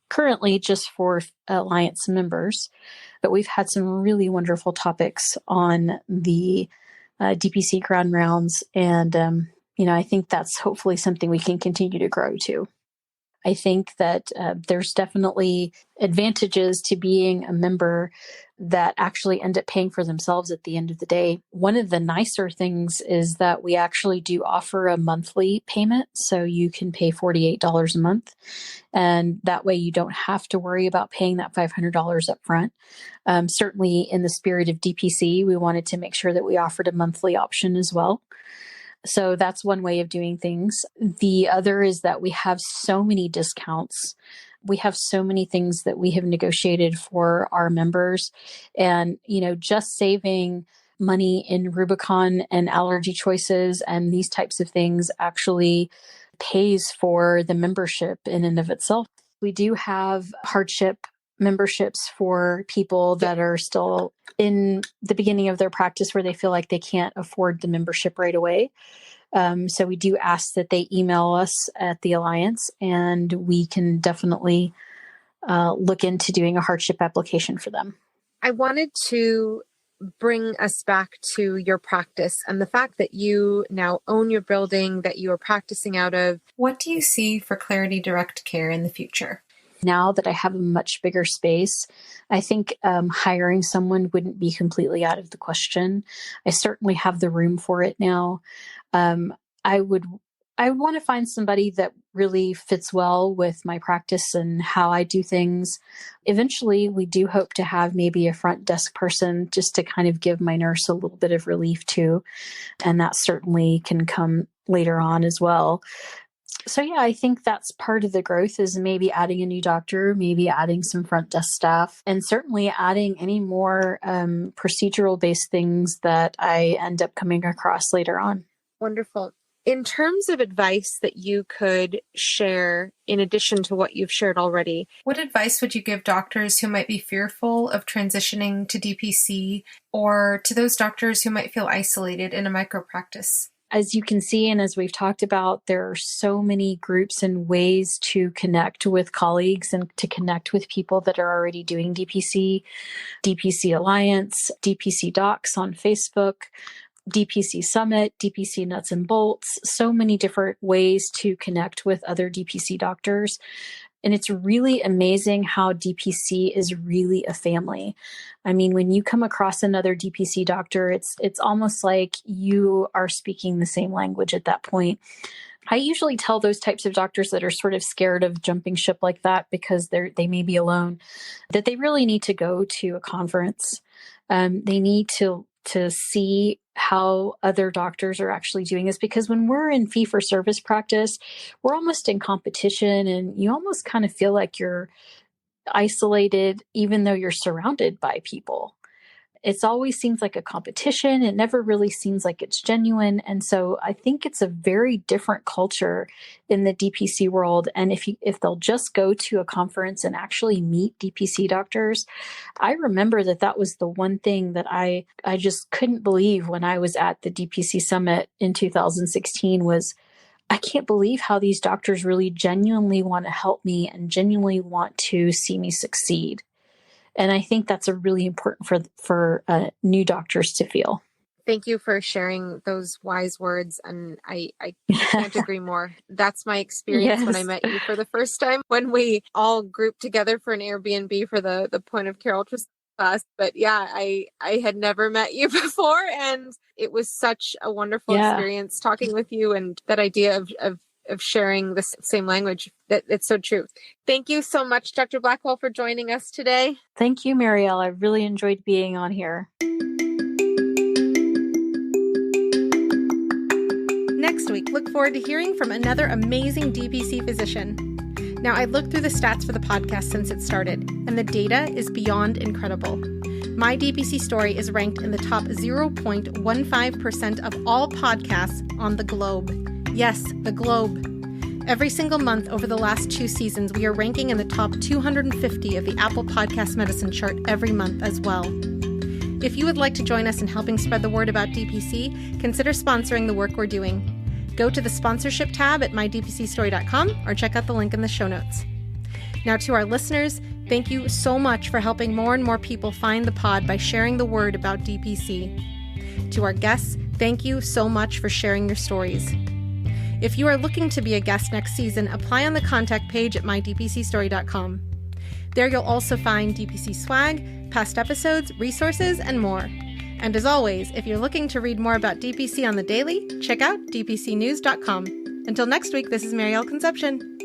currently just for Alliance members. But we've had some really wonderful topics on the DPC ground rounds, and I think that's hopefully something we can continue to grow to. I think that there's definitely advantages to being a member that actually end up paying for themselves at the end of the day. One of the nicer things is that we actually do offer a monthly payment. So you can pay $48 a month. And that way you don't have to worry about paying that $500 up front. Certainly in the spirit of DPC, we wanted to make sure that we offered a monthly option as well. So that's one way of doing things. The other is that we have so many discounts. We have so many things that we have negotiated for our members. And, just saving money in Rubicon and allergy choices and these types of things actually pays for the membership in and of itself. We do have hardship memberships for people that are still in the beginning of their practice where they feel like they can't afford the membership right away. So we do ask that they email us at the Alliance, and we can definitely look into doing a hardship application for them. I wanted to bring us back to your practice and the fact that you now own your building that you are practicing out of. What do you see for Clarity Direct Care in the future? Now that I have a much bigger space, I think hiring someone wouldn't be completely out of the question. I certainly have the room for it now. I would want to find somebody that really fits well with my practice and how I do things. Eventually, we do hope to have maybe a front desk person just to kind of give my nurse a little bit of relief too. And that certainly can come later on as well. So yeah, I think that's part of the growth is maybe adding a new doctor, maybe adding some front desk staff, and certainly adding any more procedural based things that I end up coming across later on. Wonderful. In terms of advice that you could share in addition to what you've shared already, what advice would you give doctors who might be fearful of transitioning to DPC, or to those doctors who might feel isolated in a micropractice? As you can see, and as we've talked about, there are so many groups and ways to connect with colleagues and to connect with people that are already doing DPC, DPC Alliance, DPC Docs on Facebook, DPC Summit, DPC Nuts and Bolts, so many different ways to connect with other DPC doctors. And it's really amazing how DPC is really a family. I mean, when you come across another DPC doctor, it's almost like you are speaking the same language at that point. I usually tell those types of doctors that are sort of scared of jumping ship like that because they may be alone, that they really need to go to a conference. They need to see how other doctors are actually doing this, because when we're in fee-for-service practice, we're almost in competition, and you almost kind of feel like you're isolated, even though you're surrounded by people. It always seems like a competition. It never really seems like it's genuine. And so I think it's a very different culture in the DPC world. And if they'll just go to a conference and actually meet DPC doctors, I remember that was the one thing that I just couldn't believe when I was at the DPC Summit in 2016 was, I can't believe how these doctors really genuinely want to help me and genuinely want to see me succeed. And I think that's a really important for new doctors to feel. Thank you for sharing those wise words. And I can't agree more. That's my experience when I met you for the first time, when we all grouped together for an Airbnb for the point of care ultrasound class. But yeah, I had never met you before. And it was such a wonderful experience talking with you, and that idea of sharing the same language. It's so true. Thank you so much, Dr. Blackwell, for joining us today. Thank you, Maryal. I really enjoyed being on here. Next week, look forward to hearing from another amazing DPC physician. Now, I looked through the stats for the podcast since it started, and the data is beyond incredible. My DPC Story is ranked in the top 0.15% of all podcasts on the globe. Yes, the globe. Every single month over the last 2 seasons, we are ranking in the top 250 of the Apple Podcast Medicine chart every month as well. If you would like to join us in helping spread the word about DPC, consider sponsoring the work we're doing. Go to the sponsorship tab at mydpcstory.com or check out the link in the show notes. Now, to our listeners, thank you so much for helping more and more people find the pod by sharing the word about DPC. To our guests, thank you so much for sharing your stories. If you are looking to be a guest next season, apply on the contact page at mydpcstory.com. There you'll also find DPC swag, past episodes, resources, and more. And as always, if you're looking to read more about DPC on the daily, check out dpcnews.com. Until next week, this is Maryal Concepcion.